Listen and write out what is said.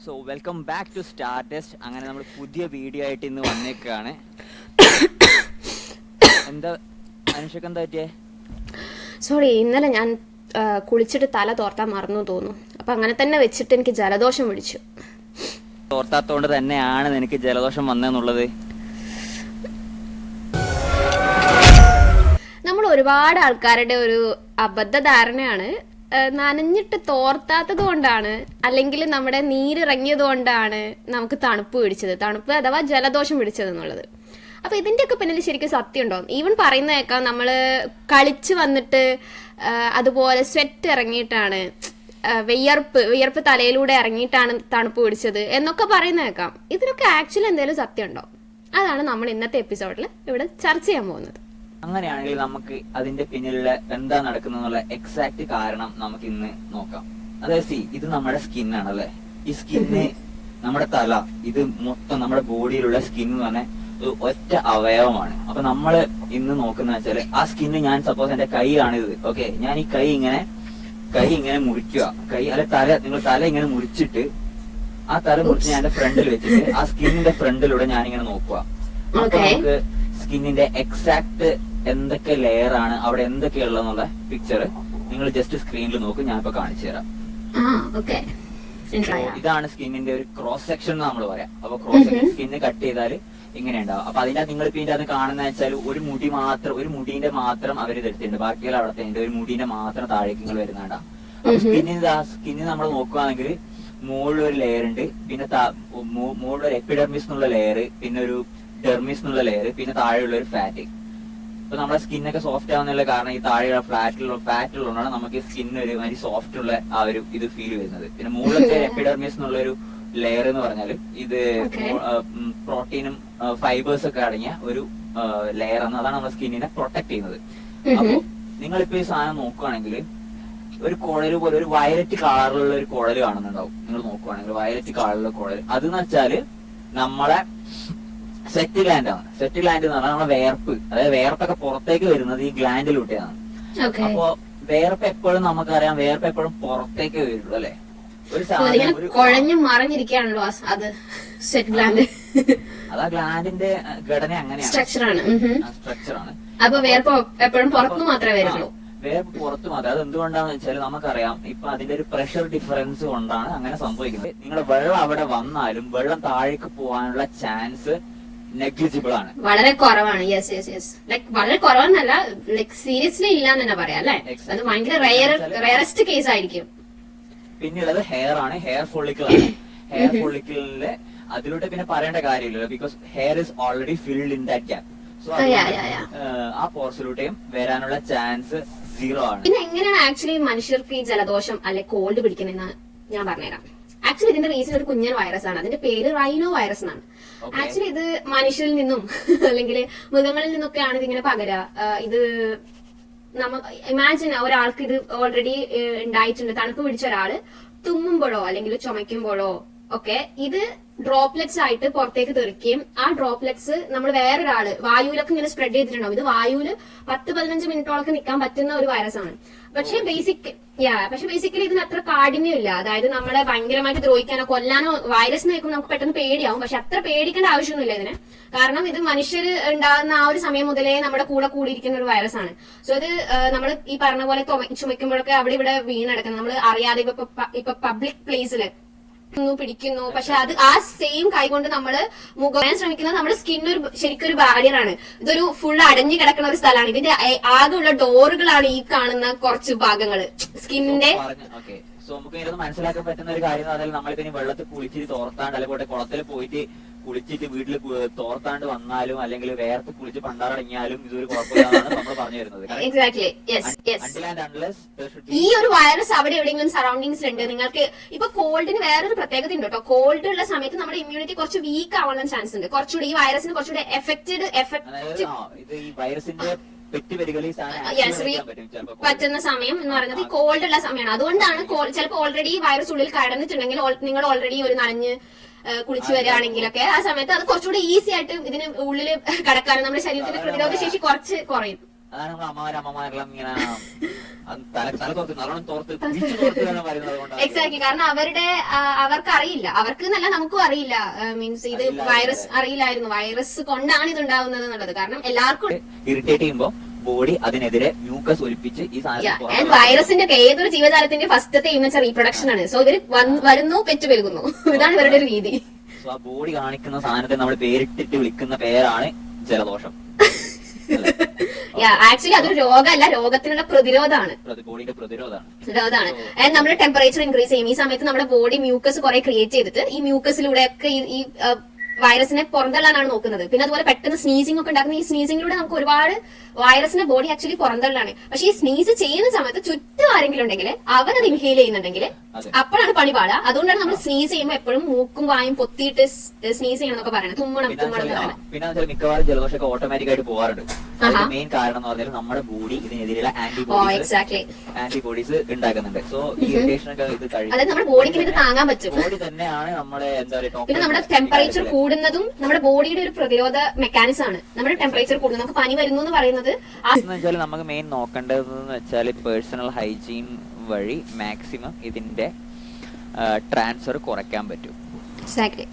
So welcome back to star test. അങ്ങനെ നമ്മൾ പുതിയ വീഡിയോ ആയിട്ട് ഇന്ന് വന്നേക്കാണ്. എന്താ അനുഷക്ക് എന്താ പറ്റിയേ? സോറി, ഇന്നലെ ഞാൻ കുളിച്ചിട്ട് തല തോർത്താൻ മറന്നു തോന്നുന്നു. അപ്പൊ അങ്ങനെ തന്നെ വെച്ചിട്ട് എനിക്ക് ജലദോഷം പിടിച്ചു. തോർത്താത്തോണ്ട് തന്നെയാണ് നിനക്ക് ജലദോഷം വന്നെന്നുള്ളത്. നമ്മൾ ഒരുപാട് ആൾക്കാരുടെ ഒരു അബദ്ധ ധാരണയാണ് നനഞ്ഞിട്ട് തോർത്താത്തത് കൊണ്ടാണ്, അല്ലെങ്കിൽ നമ്മുടെ നീരിറങ്ങിയത് കൊണ്ടാണ് നമുക്ക് തണുപ്പ് പിടിച്ചത്, തണുപ്പ് അഥവാ ജലദോഷം പിടിച്ചത് എന്നുള്ളത്. അപ്പൊ ഇതിന്റെയൊക്കെ പിന്നിൽ ശരിക്കും സത്യം ഉണ്ടോ? ഈവൻ പറയുന്നേക്കാം നമ്മള് കളിച്ച് വന്നിട്ട് അതുപോലെ സ്വെറ്റ് ഇറങ്ങിയിട്ടാണ്, വിയർപ്പ് തലയിലൂടെ ഇറങ്ങിയിട്ടാണ് തണുപ്പ് പിടിച്ചത് എന്നൊക്കെ പറയുന്നേക്കാം. ഇതിനൊക്കെ ആക്ച്വലി എന്തെങ്കിലും സത്യം ഉണ്ടോ? അതാണ് നമ്മൾ ഇന്നത്തെ എപ്പിസോഡിൽ ഇവിടെ ചർച്ച ചെയ്യാൻ പോകുന്നത്. അങ്ങനെയാണെങ്കിൽ നമുക്ക് അതിന്റെ പിന്നിലുള്ള എന്താ നടക്കുന്നുള്ള എക്സാക്ട് കാരണം നമുക്ക് ഇന്ന് നോക്കാം. അതായത് ഇത് നമ്മുടെ സ്കിന്നാണ് അല്ലെ. ഈ സ്കിന്ന് നമ്മുടെ തല, ഇത് മൊത്തം നമ്മുടെ ബോഡിയിലുള്ള സ്കിൻ എന്ന് പറഞ്ഞാൽ ഒറ്റ അവയവമാണ്. അപ്പൊ നമ്മള് ഇന്ന് നോക്കുന്ന വെച്ചാല് ആ സ്കിന്ന്, ഞാൻ സപ്പോസ് എന്റെ കൈ ആണിത്, ഓക്കെ, ഞാൻ ഈ കൈ ഇങ്ങനെ മുറിക്കുക, നിങ്ങൾ തല ഇങ്ങനെ മുറിച്ചിട്ട് ആ തല മുറിച്ച് ഞാൻ എന്റെ ഫ്രണ്ടിൽ വെച്ചിട്ട് ആ സ്കിന്നിന്റെ ഫ്രണ്ടിലൂടെ ഞാനിങ്ങനെ നോക്കുക. അപ്പൊ നമുക്ക് സ്കിന്നിന്റെ എക്സാക്ട് എന്തൊക്കെ ലെയർ ആണ് അവിടെ എന്തൊക്കെയുള്ളതെന്നുള്ള പിക്ചർ നിങ്ങൾ ജസ്റ്റ് സ്ക്രീനിൽ നോക്കും, ഞാൻ ഇപ്പൊ കാണിച്ചു തരാം. ഇതാണ് സ്കിന്നിന്റെ ഒരു ക്രോസ് സെക്ഷൻ എന്ന് നമ്മൾ പറയാം. അപ്പൊ ക്രോസ് സെക്ഷൻ സ്കിന്ന് കട്ട് ചെയ്താൽ ഇങ്ങനെ ഉണ്ടാവും. അപ്പൊ അതിന്റെ നിങ്ങൾ ഇപ്പൊ ഇതിന്റെ അത് കാണുന്ന വെച്ചാൽ ഒരു മുടീന്റെ മാത്രം അവർ എടുത്തിട്ടുണ്ട്, ബാക്കിയുള്ള അവിടെ തന്നെ ഒരു മുടീന്റെ മാത്രം താഴേക്ക് നിങ്ങൾ വരുന്നുണ്ടാ. അപ്പൊ സ്കിന്നിന് നമ്മൾ നോക്കുകയാണെങ്കിൽ മുകളിലൊരു ലെയർ ഉണ്ട്, പിന്നെ മുകളിലൊരു എപ്പിഡെർമിസ് എന്നുള്ള ലെയർ, പിന്നെ ഒരു ഡെർമിസ് എന്നുള്ള ലെയർ, പിന്നെ താഴെയുള്ള ഒരു ഫാറ്റ്. ഇപ്പൊ നമ്മുടെ സ്കിന്നൊക്കെ സോഫ്റ്റ് ആവുന്നുള്ള കാരണം ഈ താഴെയുള്ള ഫാറ്റുള്ളതുകൊണ്ടാണ് നമുക്ക് സ്കിന്ന് ഒരു മാതിരി സോഫ്റ്റ് ഉള്ള ആ ഒരു ഇത് ഫീൽ വരുന്നത്. പിന്നെ മുകളിലത്തെ എപ്പിഡെർമിസ് എന്നുള്ള ഒരു ലെയർ എന്ന് പറഞ്ഞാല് ഇത് പ്രോട്ടീനും ഫൈബേഴ്സ് ഒക്കെ അടങ്ങിയ ഒരു ലെയർ ആണ്. അതാണ് നമ്മുടെ സ്കിന്നിനെ പ്രൊട്ടക്ട് ചെയ്യുന്നത്. അപ്പൊ നിങ്ങളിപ്പോ ഈ സാധനം നോക്കുകയാണെങ്കിൽ ഒരു കുഴല് പോലെ ഒരു വയലറ്റ് കളറിലുള്ള ഒരു കുഴല് കാണുന്നുണ്ടാവും. നിങ്ങൾ നോക്കുവാണെങ്കിൽ വയലറ്റ് കളറിലുള്ള കുഴൽ, അതെന്ന് വെച്ചാല് നമ്മളെ സെറ്റ് ഗ്ലാൻഡ് ആണ്. സെറ്റ് ഗ്ലാൻഡ് എന്ന് പറഞ്ഞാൽ നമ്മളെ വേർപ്പ്, അതായത് വേർപ്പൊക്കെ പുറത്തേക്ക് വരുന്നത് ഈ ഗ്ലാൻഡിലൂടെയാണ്. അപ്പൊ വേർപ്പ് എപ്പോഴും നമുക്കറിയാം, വേർപ്പ് എപ്പോഴും പുറത്തേക്ക് വരുള്ളൂ അല്ലെ. ഒരു കുഴഞ്ഞു മറിഞ്ഞിരിക്കുകയാണല്ലോ അത് സെറ്റ് ഗ്ലാൻഡ്. അതാ ഗ്ലാൻഡിന്റെ ഘടന അങ്ങനെയാണ്, സ്ട്രക്ചറാണ്. അപ്പൊ വേർപ്പ് എപ്പോഴും പുറത്തു മാത്രമേ വരുള്ളൂ. വേർപ്പ് പുറത്തു മാത്രം. അത് എന്തുകൊണ്ടാന്ന് വെച്ചാൽ നമുക്കറിയാം, ഇപ്പൊ അതിന്റെ ഒരു പ്രഷർ ഡിഫറൻസ് കൊണ്ടാണ് അങ്ങനെ സംഭവിക്കുന്നത്. നിങ്ങളുടെ വെള്ളം അവിടെ വന്നാലും വെള്ളം താഴേക്ക് പോകാനുള്ള ചാൻസ് നെഗ്ലിജിബിൾ ആണ്, വളരെ കുറവാണ്. വളരെ കുറവെന്നല്ല, സീരിയസ്ലി ഇല്ല എന്ന് തന്നെ പറയാം അല്ലെ. അത് ഭയങ്കര റയറസ്റ്റ് കേസ് ആയിരിക്കും. പിന്നെയുള്ളത് ഹെയർ ആണ്, ഹെയർ ഫോളിക്കിൾ ആണ്. ഹെയർ ഫോളിക്കിളിലെ അതിലൂടെ പിന്നെ പറയേണ്ട കാര്യമില്ലല്ലോ, because hair is already filled in that gap. So ആ പോർസിലൂടെയും വരാനുള്ള ചാൻസ് 0 ആണ്. പിന്നെ എങ്ങനെയാണ് ആക്ച്വലി മനുഷ്യർക്ക് ഈ ജലദോഷം അല്ലെ കോൾഡ് പിടിക്കുന്നതെന്ന് ഞാൻ പറഞ്ഞുതരാം. ആക്ച്വലി ഇതിന്റെ റീസൺ ഒരു കുഞ്ഞൻ വൈറസ് ആണ്. അതിന്റെ പേര് റൈനോ വൈറസ് എന്നാണ്. ആക്ച്വലി ഇത് മനുഷ്യരിൽ നിന്നും അല്ലെങ്കിൽ മൃഗങ്ങളിൽ നിന്നൊക്കെയാണ് ഇതിങ്ങനെ പകരുക. ഇത് ഇമാജിൻ ഒരാൾക്ക് ഇത് ഓൾറെഡി ഉണ്ടായിട്ടുണ്ട്. തണുപ്പ് പിടിച്ച ഒരാള് തുമ്മുമ്പോഴോ അല്ലെങ്കിൽ ചുമയ്ക്കുമ്പോഴോ ഒക്കെ ഇത് ഡ്രോപ്ലെറ്റ്സ് ആയിട്ട് പുറത്തേക്ക് തെറിക്കുകയും ആ ഡ്രോപ്ലെറ്റ്സ് നമ്മൾ വേറൊരാള് വായുവിലൊക്കെ ഇങ്ങനെ സ്പ്രെഡ് ചെയ്തിട്ടുണ്ടാവും. ഇത് വായുവില് 10-15 മിനിറ്റോളൊക്കെ നിൽക്കാൻ പറ്റുന്ന ഒരു വൈറസ് ആണ്. പക്ഷെ ബേസിക്കലി ഇതിന് അത്ര കാഠിന്യമില്ല. അതായത് നമ്മളെ ഭയങ്കരമായിട്ട് ദ്രോഹിക്കാനോ കൊല്ലാനോ വൈറസ് നിൽക്കുമ്പോൾ നമുക്ക് പെട്ടെന്ന് പേടിയാവും. പക്ഷെ അത്ര പേടിക്കേണ്ട ആവശ്യമൊന്നുമില്ല ഇതിന്. കാരണം ഇത് മനുഷ്യർ ഉണ്ടാകുന്ന ആ ഒരു സമയം മുതലേ നമ്മുടെ കൂടെ കൂടിയിരിക്കുന്ന ഒരു വൈറസ് ആണ്. സോ ഇത് നമ്മൾ ഈ പറഞ്ഞ പോലെ ചുമയ്ക്കുമ്പോഴൊക്കെ അവിടെ ഇവിടെ വീണെടുക്കുന്നത് നമ്മൾ അറിയാതെ ഇപ്പൊ പബ്ലിക് പ്ലേസിൽ പിടിക്കുന്നു. പക്ഷെ അത് ആ സെയിം കൈ കൊണ്ട് നമ്മള് മുഖം ശ്രമിക്കുന്നത് നമ്മുടെ സ്കിന്നൊരു ശരിക്കും ഒരു ബാരിയർ ആണ്. ഇതൊരു ഫുൾ അടഞ്ഞു കിടക്കുന്ന ഒരു സ്ഥലമാണ്. ഇതിന്റെ ആകെയുള്ള ഡോറുകളാണ് ഈ കാണുന്ന കുറച്ച് ഭാഗങ്ങള് സ്കിന്നിന്റെ. സോ നമുക്ക് ഇതിന് മനസ്സിലാക്കാൻ പറ്റുന്ന ഒരു കാര്യം എന്ന് നമ്മളിപ്പോ വെള്ളത്തിൽ കുളിച്ചിട്ട് തോർത്താണ്ട് അല്ലെങ്കിൽ കുളത്തിൽ പോയിട്ട് കുളിച്ചിട്ട് വീട്ടിൽ തോർത്താണ്ട് വന്നാലും അല്ലെങ്കിൽ വേർത്ത് കുളിച്ച് പണ്ടാറടങ്ങിയാലും ഇതൊരു കുഴപ്പമില്ലാന്നാണ് നമ്മൾ പറഞ്ഞു വരുന്നത്. ഈ ഒരു വൈറസ് അവിടെ എവിടെയെങ്കിലും സറൗണ്ടിങ്സിൽ ഉണ്ട്. നിങ്ങൾക്ക് ഇപ്പൊ കോൾഡിന് വേറൊരു പ്രത്യേകത ഉണ്ട് കേട്ടോ. കോൾഡ് ഉള്ള സമയത്ത് നമ്മുടെ ഇമ്മ്യൂണിറ്റി കുറച്ച് വീക്ക് ആവാനുള്ള ചാൻസ് ഉണ്ട്. കുറച്ചുകൂടി ഈ വൈറസിന് കുറച്ചുകൂടി പറ്റുന്ന സമയം എന്ന് പറയുന്നത് ഈ കോൾഡ് ഉള്ള സമയമാണ്. അതുകൊണ്ടാണ് ചിലപ്പോൾ ഓൾറെഡി വൈറസ് ഉള്ളിൽ കടന്നിട്ടുണ്ടെങ്കിൽ നിങ്ങൾ ഓൾറെഡി ഒരു നനഞ്ഞ് കുളിച്ചു വരികയാണെങ്കിലൊക്കെ ആ സമയത്ത് അത് കുറച്ചുകൂടി ഈസി ആയിട്ട് ഇതിന് ഉള്ളിൽ കടക്കാനും നമ്മുടെ ശരീരത്തിന്റെ പ്രതിരോധ ശേഷി കുറച്ച് കുറയും. അതാണ് നമ്മൾ അമ്മമാരെല്ലാം ഇങ്ങനെ തല തോർത്ത് നല്ലോണം തോർത്ത് പിടിച്ചു തോർത്ത് എന്ന് പറയുന്നത് കൊണ്ട് എക്സാക്ട്ലി. കാരണം അവർക്ക് അറിയില്ല, അവർക്ക് എന്നല്ല നമുക്കും അറിയില്ല, മീൻസ് ഇത് വൈറസ് അറിയില്ലായിരുന്നു, വൈറസ് കൊണ്ടാണ് ഇത് ഉണ്ടാവുന്നത് എന്നുള്ളത്. കാരണം എല്ലാവർക്കും ഇറിറ്റേറ്റ് ചെയ്യുമ്പോൾ ബോഡി അതിനെതിരെ മ്യൂക്കസ് ഒലിപ്പിച്ച് ഈ സാധനം വൈറസിന്റെ ഒക്കെ ഏതൊരു ജീവജാലത്തിന്റെ ഫസ്റ്റത്തെ ഇമെച്ച് റീപ്രൊഡക്ഷൻ ആണ്. സോ ഇവര് വരുന്നു, പെറ്റ് പെരുകുന്നു, ഇതാണ് ഇവരുടെ ഒരു രീതി. സോ ആ ബോഡി കാണിക്കുന്ന സാധനത്തെ നമ്മൾ പേരിട്ടിട്ട് വിളിക്കുന്ന പേരാണ് ജലദോഷം. ആക്ച്വലി അതൊരു രോഗമല്ല, രോഗത്തിനുള്ള പ്രതിരോധമാണ്. ബോഡിയുടെ പ്രതിരോധമാണ്. നമ്മുടെ ടെമ്പറേച്ചർ ഇൻക്രീസ് ചെയ്യും. ഈ സമയത്ത് നമ്മുടെ ബോഡി മ്യൂക്കസ് കുറെ ക്രിയേറ്റ് ചെയ്തിട്ട് ഈ മ്യൂക്കസിലൂടെ ഒക്കെ ഈ വൈറസിനെ പുറന്തള്ളാനാണ് നോക്കുന്നത്. പിന്നെ അതുപോലെ പെട്ടെന്ന് സ്നീസിംഗ് ഒക്കെ ഉണ്ടാക്കുന്ന ഈ സ്നീസിംഗിലൂടെ നമുക്ക് ഒരുപാട് വൈറസിന്റെ ബോഡി ആക്ച്വലി പുറന്തള്ളാണ്. പക്ഷെ ഈ സ്നീസ് ചെയ്യുന്ന സമയത്ത് ചുറ്റും ആരെങ്കിലും ഉണ്ടെങ്കിൽ അവരത് ഇൻഹെയിൽ ചെയ്യുന്നുണ്ടെങ്കിൽ അപ്പോഴാണ് പണി പാടുക. അതുകൊണ്ടാണ് നമ്മൾ സ്നീസ് ചെയ്യുമ്പോൾ എപ്പോഴും മൂക്കും വായും പൊത്തിയിട്ട് സ്നീസ് ചെയ്യണം എന്നൊക്കെ പറയുന്നത്. തുമ്മണം തുമ്മണം. പിന്നെ മിക്കവാറും ജലദോഷമൊക്കെ ഓട്ടോമാറ്റിക് ആയിട്ട് പോകാറുണ്ട്. മെയിൻ കാരണം എന്ന് പറഞ്ഞാൽ നമ്മുടെ ബോഡി ഇതിനെതിരെയുള്ള ആന്റിബോഡീസ് ഉണ്ടാക്കുന്നുണ്ട്. സോ ഇറിറ്റേഷൻ ഒക്കെ ഇത് അതായത് നമ്മുടെ ബോഡിക്ക് ഇത് താങ്ങാൻ പറ്റും. ബോഡി തന്നെയാണ് നമ്മുടെ എന്താ പറയുക, പിന്നെ നമ്മുടെ ടെമ്പറേച്ചർ കൂടുന്നതും നമ്മുടെ ബോഡിയുടെ ഒരു പ്രതിരോധ മെക്കാനിസം ആണ്. നമ്മുടെ ടെമ്പറേച്ചർ കൂടുന്നത്, നമുക്ക് പനി വരുന്നു എന്ന് പറയുന്നത് നമുക്ക് മെയിൻ നോക്കേണ്ടതെന്ന് വെച്ചാൽ പേഴ്സണൽ ഹൈജീൻ വഴി മാക്സിമം ഇതിന്റെ ട്രാൻസ്ഫർ കുറയ്ക്കാൻ പറ്റും. എക്സാക്ട്ലി.